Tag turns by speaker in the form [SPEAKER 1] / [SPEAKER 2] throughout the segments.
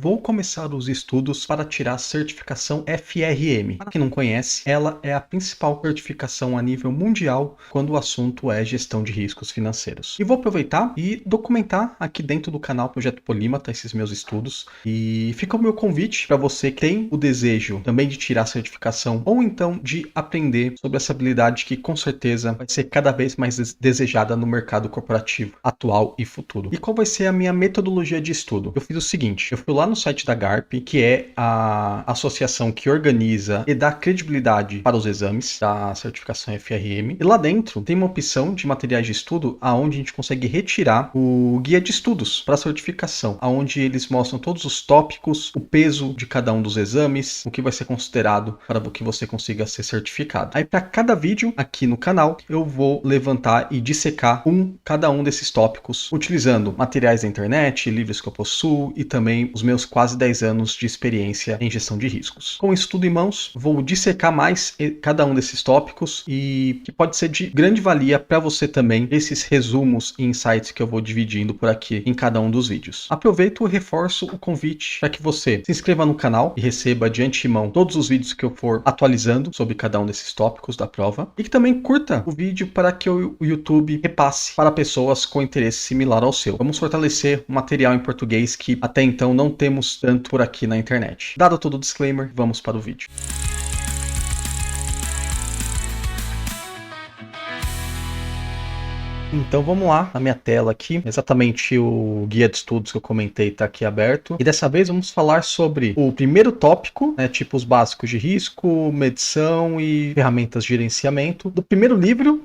[SPEAKER 1] Vou começar os estudos para tirar a certificação FRM. Para quem não conhece, ela é a principal certificação a nível mundial quando o assunto é gestão de riscos financeiros. E vou aproveitar e documentar aqui dentro do canal Projeto Polímata esses meus estudos. E fica o meu convite para você que tem o desejo também de tirar a certificação ou então de aprender sobre essa habilidade que com certeza vai ser cada vez mais desejada no mercado corporativo atual e futuro. E qual vai ser a minha metodologia de estudo? Eu fiz o seguinte, eu fui lá no site da GARP, que é a associação que organiza e dá credibilidade para os exames da certificação FRM. E lá dentro tem uma opção de materiais de estudo aonde a gente consegue retirar o guia de estudos para a certificação, aonde eles mostram todos os tópicos, o peso de cada um dos exames, o que vai ser considerado para que você consiga ser certificado. Aí para cada vídeo aqui no canal, eu vou levantar e dissecar cada um desses tópicos, utilizando materiais da internet, livros que eu possuo e também os meus quase 10 anos de experiência em gestão de riscos. Com isso tudo em mãos, vou dissecar mais cada um desses tópicos e que pode ser de grande valia para você também, esses resumos e insights que eu vou dividindo por aqui em cada um dos vídeos. Aproveito e reforço o convite para que você se inscreva no canal e receba de antemão todos os vídeos que eu for atualizando sobre cada um desses tópicos da prova e que também curta o vídeo para que o YouTube repasse para pessoas com interesse similar ao seu. Vamos fortalecer o material em português que até então não temos tanto por aqui na internet. Dado todo o disclaimer, vamos para o vídeo. Então vamos lá, na minha tela aqui, exatamente o guia de estudos que eu comentei está aqui aberto. E dessa vez vamos falar sobre o primeiro tópico, né, tipos básicos de risco, medição e ferramentas de gerenciamento, do primeiro livro,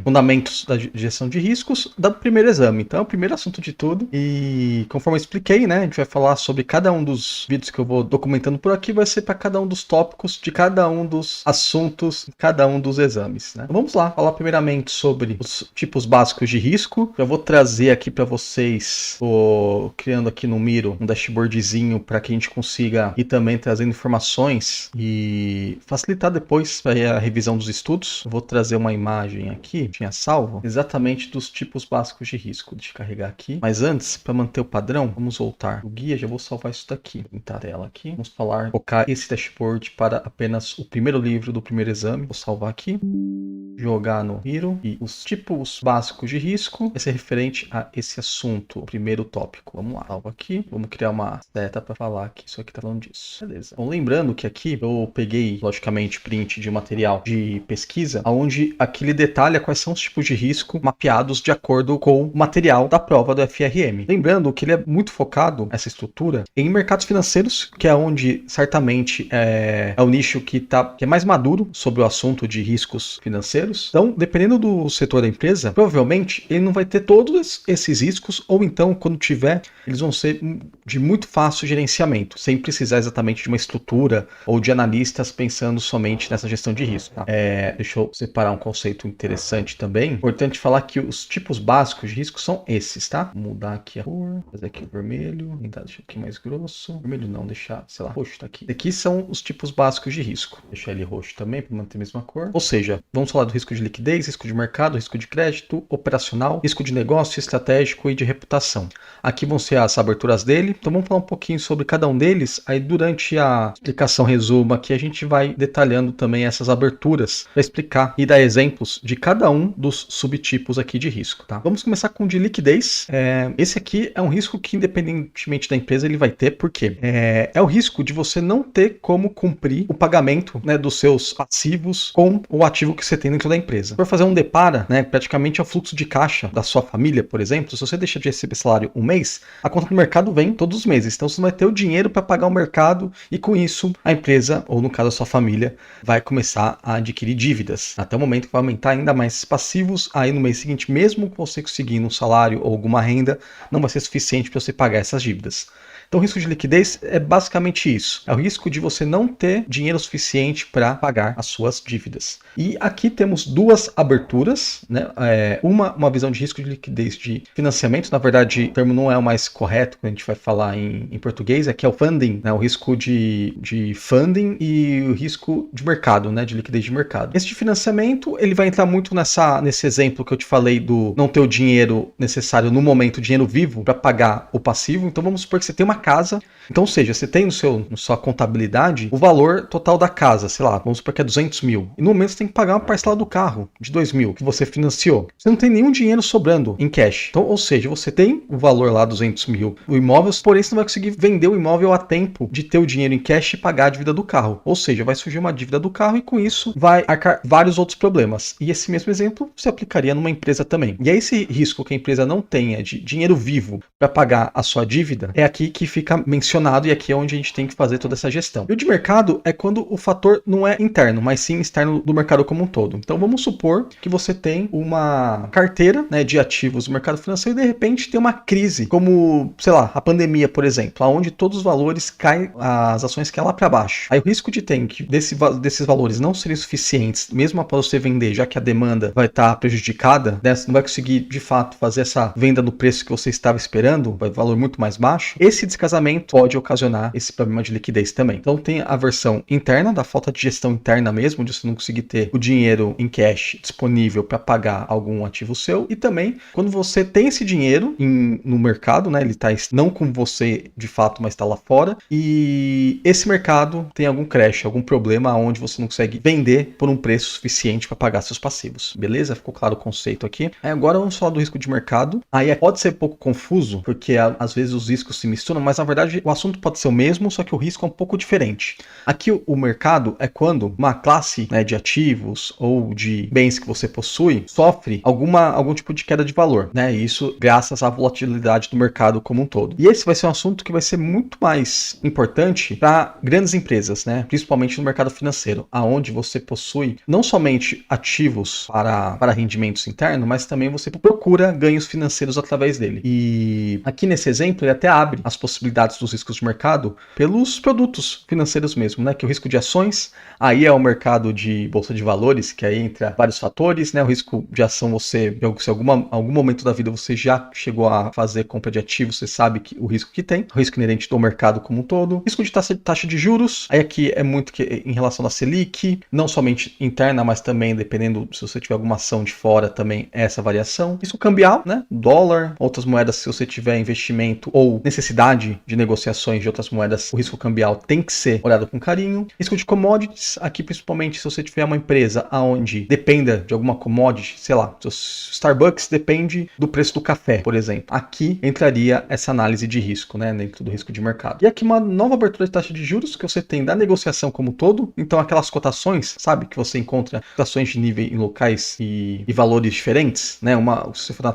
[SPEAKER 1] Fundamentos da Gestão de Riscos, do primeiro exame. Então é o primeiro assunto de tudo. E conforme eu expliquei, né, a gente vai falar sobre cada um dos vídeos que eu vou documentando por aqui, vai ser para cada um dos tópicos de cada um dos assuntos, cada um dos exames, né? Então, vamos lá, falar primeiramente sobre os tipos básicos de risco. Já vou trazer aqui para vocês, criando aqui no Miro um dashboardzinho para que a gente consiga ir também trazendo informações e facilitar depois a revisão dos estudos. Vou trazer uma imagem aqui, tinha salvo, exatamente dos tipos básicos de risco. Deixa eu carregar aqui. Mas antes, para manter o padrão, vamos voltar o guia. Já vou salvar isso daqui. Vou pintar a tela aqui. Vamos focar esse dashboard para apenas o primeiro livro do primeiro exame. Vou salvar aqui. Jogar no Miro e os tipos básicos de risco vai ser referente a esse assunto, o primeiro tópico. Vamos lá, salvo aqui, vamos criar uma seta para falar que isso aqui tá falando disso. Beleza. Bom, lembrando que aqui eu peguei, logicamente, print de material de pesquisa, onde aqui ele detalha quais são os tipos de risco mapeados de acordo com o material da prova do FRM. Lembrando que ele é muito focado, essa estrutura, em mercados financeiros, que é onde certamente é o nicho que é mais maduro sobre o assunto de riscos financeiros. Então, dependendo do setor da empresa, provavelmente ele não vai ter todos esses riscos, ou então, quando tiver, eles vão ser de muito fácil gerenciamento, sem precisar exatamente de uma estrutura ou de analistas pensando somente nessa gestão de risco. Tá? Deixa eu separar um conceito interessante também. Importante falar que os tipos básicos de risco são esses, tá? Vou mudar aqui a cor, fazer aqui o vermelho, tentar deixar aqui mais grosso. Vermelho não, deixar, sei lá, roxo tá aqui. Aqui são os tipos básicos de risco. Deixar ele roxo também para manter a mesma cor. Ou seja, vamos falar do risco de liquidez, risco de mercado, risco de crédito, operacional, risco de negócio, estratégico e de reputação. Aqui vão ser as aberturas dele, então vamos falar um pouquinho sobre cada um deles, aí durante a explicação resumo aqui a gente vai detalhando também essas aberturas para explicar e dar exemplos de cada um dos subtipos aqui de risco, tá? Vamos começar com o de liquidez. Esse aqui é um risco que independentemente da empresa ele vai ter, porque é o risco de você não ter como cumprir o pagamento, né, dos seus passivos com o ativo que você tem dentro da empresa. Se for fazer um depara, né, praticamente é o fluxo de caixa da sua família, por exemplo, se você deixa de receber salário um mês, a conta do mercado vem todos os meses. Então você não vai ter o dinheiro para pagar o mercado e com isso a empresa, ou no caso a sua família, vai começar a adquirir dívidas. Até o momento que vai aumentar ainda mais passivos, aí no mês seguinte, mesmo você conseguindo um salário ou alguma renda, não vai ser suficiente para você pagar essas dívidas. Então o risco de liquidez é basicamente isso. É o risco de você não ter dinheiro suficiente para pagar as suas dívidas. E aqui temos duas aberturas, né? Uma visão de risco de liquidez de financiamento. Na verdade, o termo não é o mais correto quando a gente vai falar em português. Aqui é o funding, né? O risco de funding e o risco de mercado, né? De liquidez de mercado. Esse de financiamento, ele vai entrar muito nesse exemplo que eu te falei do não ter o dinheiro necessário no momento, dinheiro vivo, para pagar o passivo. Então vamos supor que você tem uma casa. Então, ou seja, você tem na sua contabilidade o valor total da casa, sei lá, vamos supor que é 200 mil. E no momento você tem que pagar uma parcela do carro de 2 mil que você financiou. Você não tem nenhum dinheiro sobrando em cash. Então, ou seja, você tem o valor lá, 200 mil, o imóvel, porém você não vai conseguir vender o imóvel a tempo de ter o dinheiro em cash e pagar a dívida do carro. Ou seja, vai surgir uma dívida do carro e com isso vai arcar vários outros problemas. E esse mesmo exemplo se aplicaria numa empresa também. E aí esse risco que a empresa não tenha de dinheiro vivo para pagar a sua dívida é aqui que fica mencionado e aqui é onde a gente tem que fazer toda essa gestão. E o de mercado é quando o fator não é interno, mas sim externo do mercado como um todo. Então vamos supor que você tem uma carteira, né, de ativos do mercado financeiro e de repente tem uma crise, como, sei lá, a pandemia, por exemplo, onde todos os valores caem, as ações caem lá para baixo. Aí o risco de ter que desses valores não serem suficientes, mesmo após você vender, já que a demanda vai estar prejudicada, né, você não vai conseguir de fato fazer essa venda no preço que você estava esperando, vai valor muito mais baixo. Esse descasamento pode ocasionar esse problema de liquidez também. Então tem a versão interna, da falta de gestão interna mesmo, de você não conseguir ter o dinheiro em cash disponível para pagar algum ativo seu, e também quando você tem esse dinheiro no mercado, né, ele está não com você de fato, mas está lá fora, e esse mercado tem algum crash, algum problema onde você não consegue vender por um preço suficiente para pagar seus passivos. Beleza? Ficou claro o conceito aqui. Aí agora vamos falar do risco de mercado. Aí pode ser um pouco confuso, porque às vezes os riscos se misturam, mas na verdade o assunto pode ser o mesmo, só que o risco é um pouco diferente. Aqui o mercado é quando uma classe, né, de ativos ou de bens que você possui sofre algum tipo de queda de valor, né? E isso graças à volatilidade do mercado como um todo. E esse vai ser um assunto que vai ser muito mais importante para grandes empresas, né? Principalmente no mercado financeiro, aonde você possui não somente ativos para rendimentos internos, mas também você procura ganhos financeiros através dele. E aqui nesse exemplo ele até abre as possibilidades dos riscos de mercado pelos produtos financeiros mesmo, né? Que o risco de ações, aí é o mercado de bolsa de valores, que aí entra vários fatores, né? O risco de ação, se algum momento da vida você já chegou a fazer compra de ativos, você sabe que o risco que tem, o risco inerente do mercado como um todo, risco de taxa de juros, aí aqui é muito que em relação à Selic, não somente interna, mas também dependendo se você tiver alguma ação de fora, também é essa variação. Risco cambial, né? Dólar, outras moedas, se você tiver investimento ou necessidade de negociações de outras moedas, o risco cambial tem que ser olhado com carinho. Risco de commodities, aqui principalmente se você tiver uma empresa onde dependa de alguma commodity, sei lá, Starbucks depende do preço do café, por exemplo. Aqui entraria essa análise de risco, né, dentro do risco de mercado. E aqui uma nova abertura de taxa de juros que você tem da negociação como um todo, então aquelas cotações, sabe, que você encontra cotações de nível em locais e valores diferentes, né, se você for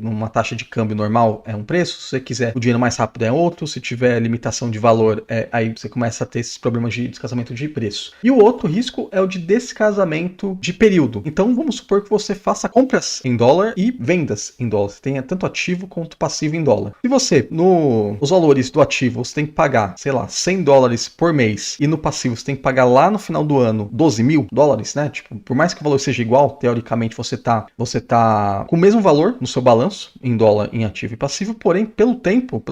[SPEAKER 1] numa taxa de câmbio normal é um preço, se você quiser o dinheiro mais rápido é outro, se tiver limitação de valor, aí você começa a ter esses problemas de descasamento de preço. E o outro risco é o de descasamento de período. Então vamos supor que você faça compras em dólar e vendas em dólar. Você tenha tanto ativo quanto passivo em dólar. Se você, nos valores do ativo, você tem que pagar, sei lá, 100 dólares por mês e no passivo você tem que pagar lá no final do ano 12 mil dólares, né? Tipo, por mais que o valor seja igual, teoricamente você tá com o mesmo valor no seu balanço em dólar, em ativo e passivo, porém pelo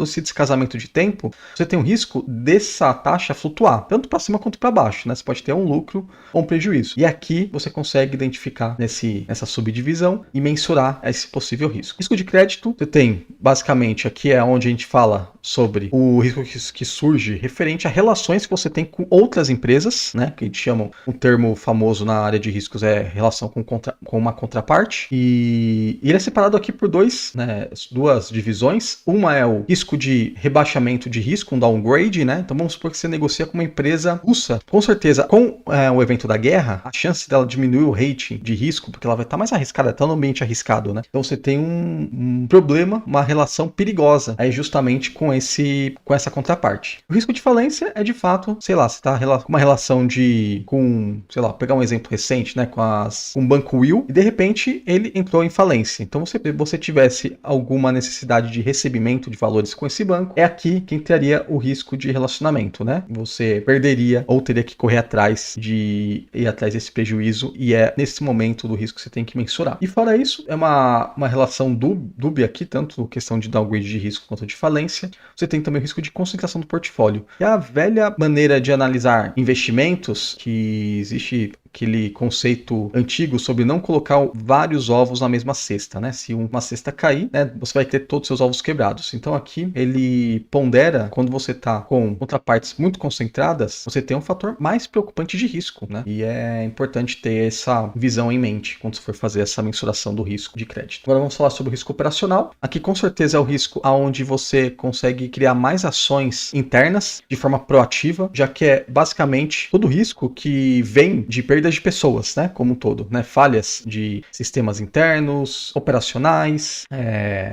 [SPEAKER 1] esse descasamento de tempo, você tem um risco dessa taxa flutuar, tanto para cima quanto para baixo, né? Você pode ter um lucro ou um prejuízo. E aqui você consegue identificar nessa subdivisão e mensurar esse possível risco. Risco de crédito, você tem, basicamente, aqui é onde a gente fala sobre o risco que surge referente a relações que você tem com outras empresas, né? Que a gente chama, um termo famoso na área de riscos é relação com uma contraparte. E ele é separado aqui por duas divisões. Uma é o risco de rebaixamento de risco, um downgrade, né? Então vamos supor que você negocia com uma empresa russa. Com certeza, com o evento da guerra, a chance dela diminuir o rating de risco, porque ela vai estar mais arriscada, está no ambiente arriscado, né? Então você tem um problema, uma relação perigosa aí justamente com essa contraparte. O risco de falência é de fato, sei lá, você está com uma relação sei lá, pegar um exemplo recente, né, com o Banco Will, e de repente ele entrou em falência. Então se você tivesse alguma necessidade de recebimento de valores com esse banco, é aqui que entraria o risco de relacionamento, né? Você perderia ou teria que correr atrás desse prejuízo, e é nesse momento do risco que você tem que mensurar. E fora isso, é uma relação dúbia aqui, tanto questão de downgrade de risco quanto de falência. Você tem também o risco de concentração do portfólio. É a velha maneira de analisar investimentos que existe aquele conceito antigo sobre não colocar vários ovos na mesma cesta, né? Se uma cesta cair, né, você vai ter todos os seus ovos quebrados. Então aqui ele pondera quando você está com contrapartes muito concentradas, você tem um fator mais preocupante de risco, né? E é importante ter essa visão em mente quando você for fazer essa mensuração do risco de crédito. Agora vamos falar sobre o risco operacional. Aqui com certeza é o risco aonde você consegue criar mais ações internas de forma proativa, já que é basicamente todo risco que vem de perdas de pessoas, né, como um todo, né, falhas de sistemas internos, operacionais,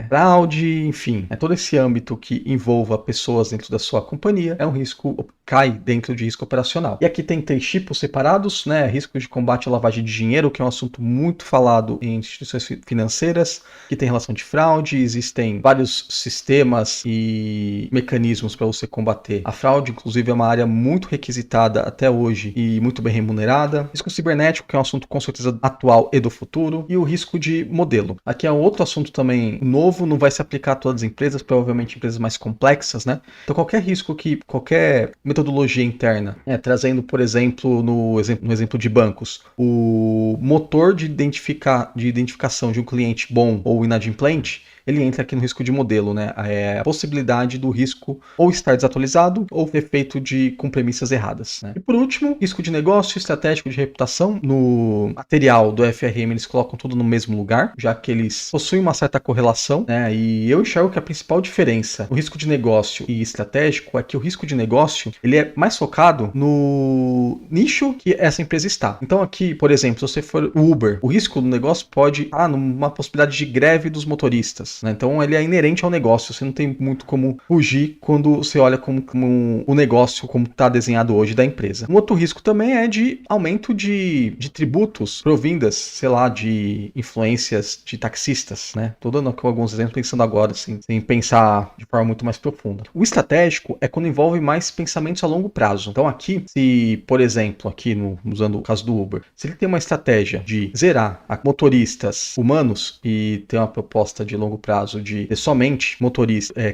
[SPEAKER 1] fraude, enfim, todo esse âmbito que envolva pessoas dentro da sua companhia é um risco, cai dentro de risco operacional. E aqui tem 3 tipos separados, né, risco de combate à lavagem de dinheiro, que é um assunto muito falado em instituições financeiras, que tem relação de fraude, existem vários sistemas e mecanismos para você combater a fraude, inclusive é uma área muito requisitada até hoje e muito bem remunerada. Risco cibernético, que é um assunto com certeza atual e do futuro, e o risco de modelo. Aqui é um outro assunto também novo, não vai se aplicar a todas as empresas, provavelmente empresas mais complexas, né? Então qualquer risco que, qualquer metodologia interna, trazendo, por exemplo, no exemplo de bancos, o motor de identificação de um cliente bom ou inadimplente, ele entra aqui no risco de modelo, né? É a possibilidade do risco ou estar desatualizado ou ser feito com premissas erradas, né? E por último, risco de negócio, estratégico de reputação. No material do FRM eles colocam tudo no mesmo lugar, já que eles possuem uma certa correlação, né? E eu enxergo que a principal diferença no risco de negócio e estratégico é que o risco de negócio ele é mais focado no nicho que essa empresa está. Então aqui, por exemplo, se você for o Uber, o risco do negócio pode estar numa possibilidade de greve dos motoristas, né? Então ele é inerente ao negócio, você não tem muito como fugir quando você olha como o negócio, como está desenhado hoje da empresa. Um outro risco também é de aumento de tributos provindas, sei lá, de influências de taxistas, né? Tô dando aqui alguns exemplos pensando agora, assim, sem pensar de forma muito mais profunda. O estratégico é quando envolve mais pensamentos a longo prazo. Então aqui, se, por exemplo, aqui usando o caso do Uber, se ele tem uma estratégia de zerar motoristas humanos e tem uma proposta de longo prazo de ter somente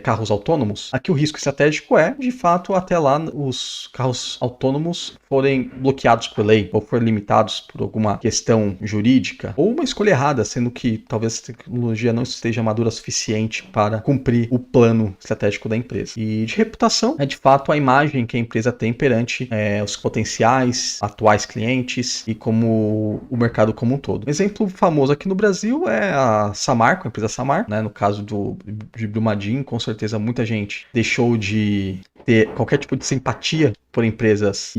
[SPEAKER 1] carros autônomos, aqui o risco estratégico é, de fato, até lá os carros autônomos forem bloqueados por lei ou forem limitados por alguma questão jurídica ou uma escolha errada, sendo que talvez a tecnologia não esteja madura o suficiente para cumprir o plano estratégico da empresa. E de reputação é, de fato, a imagem que a empresa tem perante os potenciais atuais clientes e como o mercado como um todo. Um exemplo famoso aqui no Brasil é a Samarco, a empresa Samar, né? No caso de Brumadinho, com certeza muita gente deixou de ter qualquer tipo de simpatia por empresas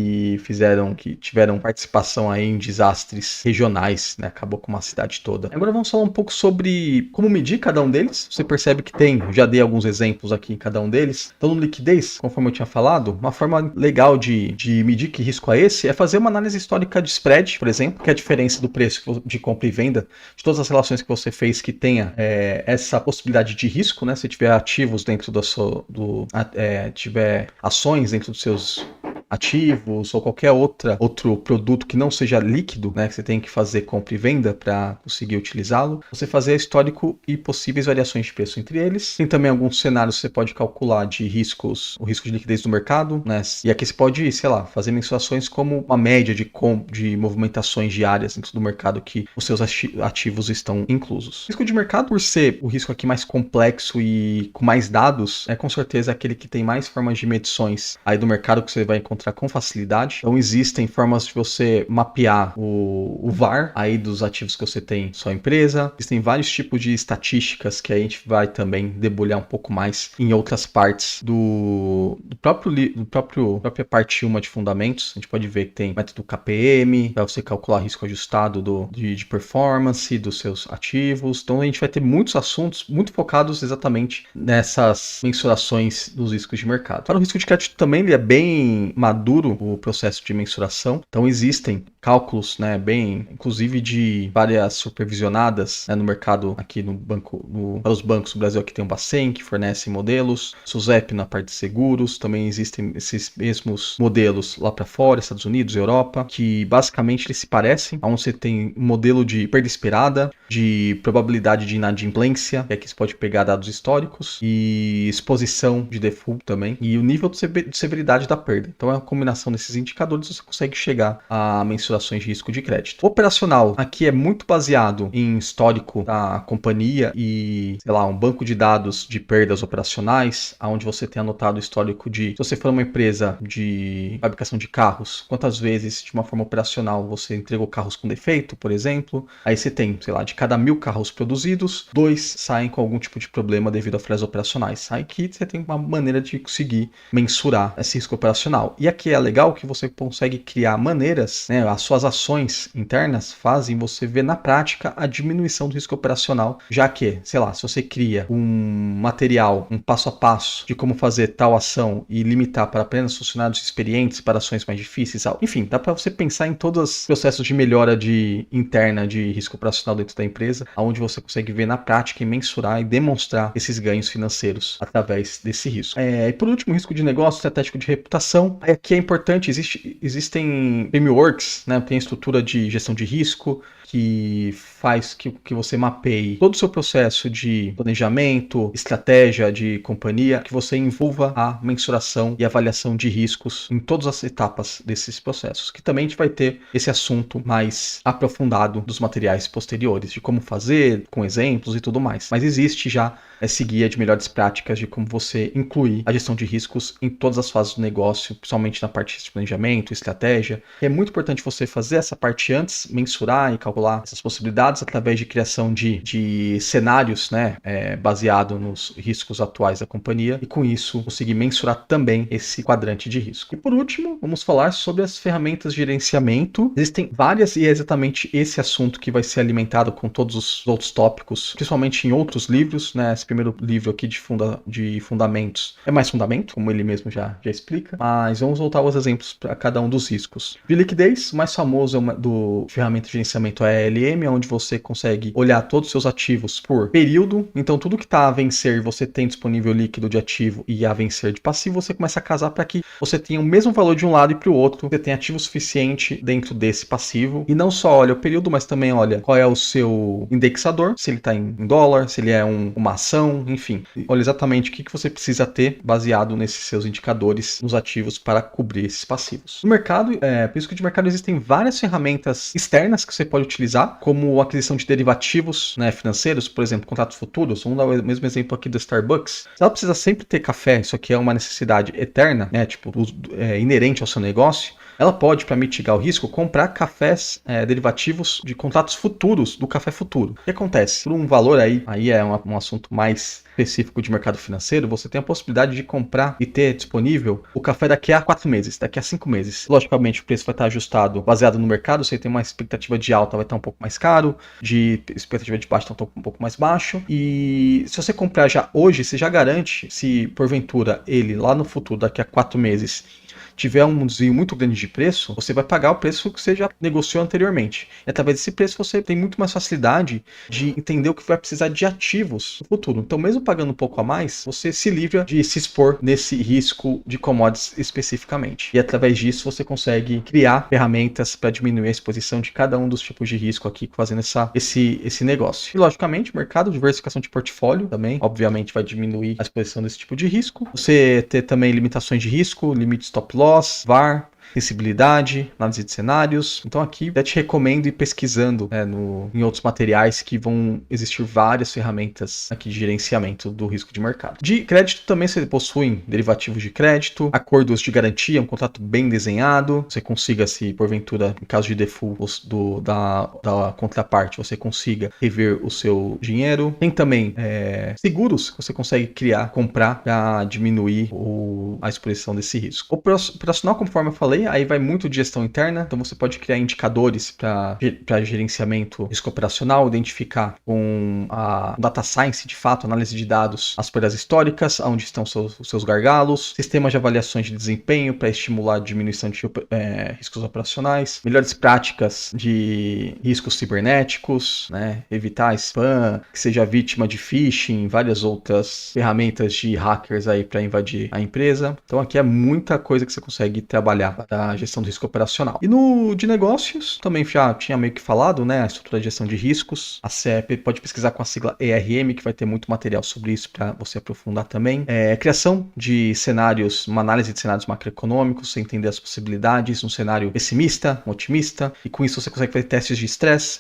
[SPEAKER 1] que tiveram participação aí em desastres regionais, né? Acabou com uma cidade toda. Agora vamos falar um pouco sobre como medir cada um deles. Você percebe que já dei alguns exemplos aqui em cada um deles. Então, no liquidez, conforme eu tinha falado, uma forma legal de medir que risco é esse é fazer uma análise histórica de spread, por exemplo, que é a diferença do preço de compra e venda de todas as relações que você fez que tenha essa possibilidade de risco, né? Se tiver ativos dentro tiver ações dentro dos seus ativos ou qualquer outro produto que não seja líquido, né, que você tem que fazer compra e venda para conseguir utilizá-lo, você fazer histórico e possíveis variações de preço entre eles. Tem também alguns cenários que você pode calcular de riscos, o risco de liquidez do mercado, né, e aqui você pode, sei lá, fazer mensurações como uma média de movimentações diárias dentro do mercado que os seus ativos estão inclusos. O risco de mercado, por ser o risco aqui mais complexo e com mais dados, é com certeza aquele que tem mais formas de medições aí do mercado que você vai encontrar com facilidade. Então existem formas de você mapear o VaR aí dos ativos que você tem em sua empresa. Existem vários tipos de estatísticas que a gente vai também debulhar um pouco mais em outras partes própria parte 1 de fundamentos. A gente pode ver que tem método KPM, para você calcular risco ajustado de performance dos seus ativos. Então a gente vai ter muitos assuntos muito focados exatamente nessas mensurações dos riscos de mercado. Para o risco de crédito também, ele é bem maduro o processo de mensuração. Então existem cálculos, né, inclusive de várias supervisionadas, né, no mercado aqui para os bancos do Brasil, aqui tem o Bacen, que fornece modelos, SUSEP na parte de seguros, também existem esses mesmos modelos lá para fora, Estados Unidos, Europa, que basicamente eles se parecem, onde você tem um modelo de perda esperada, de probabilidade de inadimplência, que aqui você pode pegar dados históricos, e exposição de default também, e o nível de severidade da perda. Então a combinação desses indicadores você consegue chegar a mensurações de risco de crédito. O operacional aqui é muito baseado em histórico da companhia e, sei lá, um banco de dados de perdas operacionais, onde você tem anotado o histórico de, se você for uma empresa de fabricação de carros, quantas vezes de uma forma operacional você entregou carros com defeito, por exemplo. Aí você tem, sei lá, de cada 1000 carros produzidos, 2 saem com algum tipo de problema devido a falhas operacionais. Aí que você tem uma maneira de conseguir mensurar esse risco operacional. E aqui é legal que você consegue criar maneiras, né, as suas ações internas fazem você ver na prática a diminuição do risco operacional, já que, sei lá, se você cria um material, um passo a passo de como fazer tal ação e limitar para apenas funcionários experientes para ações mais difíceis, enfim, dá para você pensar em todos os processos de melhora interna de risco operacional dentro da empresa, onde você consegue ver na prática e mensurar e demonstrar esses ganhos financeiros através desse risco. E por último, risco de negócio, estratégico de reputação. Aqui é importante, existem frameworks, né, tem a estrutura de gestão de risco, que faz que você mapeie todo o seu processo de planejamento, estratégia de companhia, que você envolva a mensuração e avaliação de riscos em todas as etapas desses processos, que também a gente vai ter esse assunto mais aprofundado dos materiais posteriores, de como fazer, com exemplos e tudo mais. Mas existe já esse guia de melhores práticas de como você incluir a gestão de riscos em todas as fases do negócio, principalmente na parte de planejamento, estratégia. É muito importante você fazer essa parte antes, mensurar e calcular essas possibilidades através de criação de cenários, né, baseado nos riscos atuais da companhia, e com isso conseguir mensurar também esse quadrante de risco. E por último, vamos falar sobre as ferramentas de gerenciamento. Existem várias e é exatamente esse assunto que vai ser alimentado com todos os outros tópicos, principalmente em outros livros, né? Esse primeiro livro aqui de fundamentos é mais fundamento, como ele mesmo já explica, mas vamos voltar aos exemplos para cada um dos riscos. De liquidez, o mais famoso do ferramenta de gerenciamento é a ALM, onde você consegue olhar todos os seus ativos por período. Então tudo que está a vencer você tem disponível líquido de ativo e a vencer de passivo, você começa a casar para que você tenha o mesmo valor de um lado e para o outro, você tem ativo suficiente dentro desse passivo. E não só olha o período, mas também olha qual é o seu indexador, se ele está em dólar, se ele é uma ação, enfim. Olha exatamente o que você precisa ter baseado nesses seus indicadores nos ativos para cobrir esses passivos. No mercado, por isso que de mercado existem várias ferramentas externas que você pode utilizar, como a aquisição de derivativos, né, financeiros, por exemplo, contratos futuros. Vamos dar o mesmo exemplo aqui do Starbucks. Se ela precisa sempre ter café, isso aqui é uma necessidade eterna, né, tipo, inerente ao seu negócio, ela pode, para mitigar o risco, comprar cafés derivativos de contratos futuros do café futuro. O que acontece? Por um valor aí é um assunto mais específico de mercado financeiro, você tem a possibilidade de comprar e ter disponível o café daqui a 4 meses, daqui a 5 meses. Logicamente, o preço vai estar ajustado baseado no mercado. Você tem uma expectativa de alta, vai estar um pouco mais caro, de expectativa de baixa, está um pouco mais baixo. E se você comprar já hoje, você já garante, se porventura ele lá no futuro, daqui a 4 meses, tiver um desvio muito grande de preço, você vai pagar o preço que você já negociou anteriormente. E através desse preço você tem muito mais facilidade de entender o que vai precisar de ativos no futuro. Então, mesmo pagando um pouco a mais, você se livra de se expor nesse risco de commodities especificamente. E através disso você consegue criar ferramentas para diminuir a exposição de cada um dos tipos de risco aqui, fazendo esse negócio. E logicamente, o mercado, diversificação de portfólio também, obviamente vai diminuir a exposição desse tipo de risco. Você ter também limitações de risco, limite stop loss, VAR, sensibilidade, análise de cenários. Então aqui eu te recomendo ir pesquisando em outros materiais, que vão existir várias ferramentas aqui de gerenciamento do risco de mercado. De crédito também você possui derivativos de crédito, acordos de garantia, um contrato bem desenhado, você consiga, se porventura, em caso de default da contraparte, você consiga rever o seu dinheiro. Tem também seguros que você consegue comprar para diminuir a exposição desse risco. O operacional, conforme eu falei, aí vai muito de gestão interna, então você pode criar indicadores para gerenciamento risco operacional, identificar com a data science, de fato, análise de dados, as perdas históricas, onde estão os seus gargalos, sistemas de avaliações de desempenho para estimular a diminuição de riscos operacionais, melhores práticas de riscos cibernéticos, né, evitar spam, que seja vítima de phishing, várias outras ferramentas de hackers aí para invadir a empresa. Então aqui é muita coisa que você consegue trabalhar da gestão do risco operacional. E no de negócios, também já tinha meio que falado, né, a estrutura de gestão de riscos. A CEP pode pesquisar com a sigla ERM, que vai ter muito material sobre isso para você aprofundar também. Criação de cenários, uma análise de cenários macroeconômicos, você entender as possibilidades, um cenário pessimista, um otimista, e com isso você consegue fazer testes de estresse,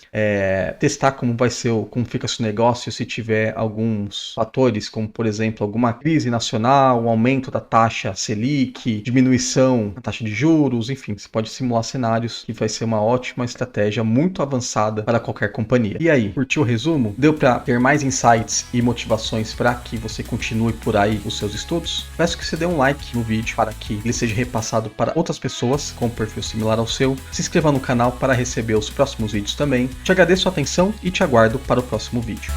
[SPEAKER 1] testar como vai ser, como fica seu negócio se tiver alguns fatores, como por exemplo, alguma crise nacional, um aumento da taxa Selic, diminuição da taxa de juros, enfim, você pode simular cenários que vai ser uma ótima estratégia muito avançada para qualquer companhia. E aí, curtiu o resumo? Deu para ter mais insights e motivações para que você continue por aí os seus estudos? Peço que você dê um like no vídeo para que ele seja repassado para outras pessoas com um perfil similar ao seu. Se inscreva no canal para receber os próximos vídeos também. Te agradeço a atenção e te aguardo para o próximo vídeo.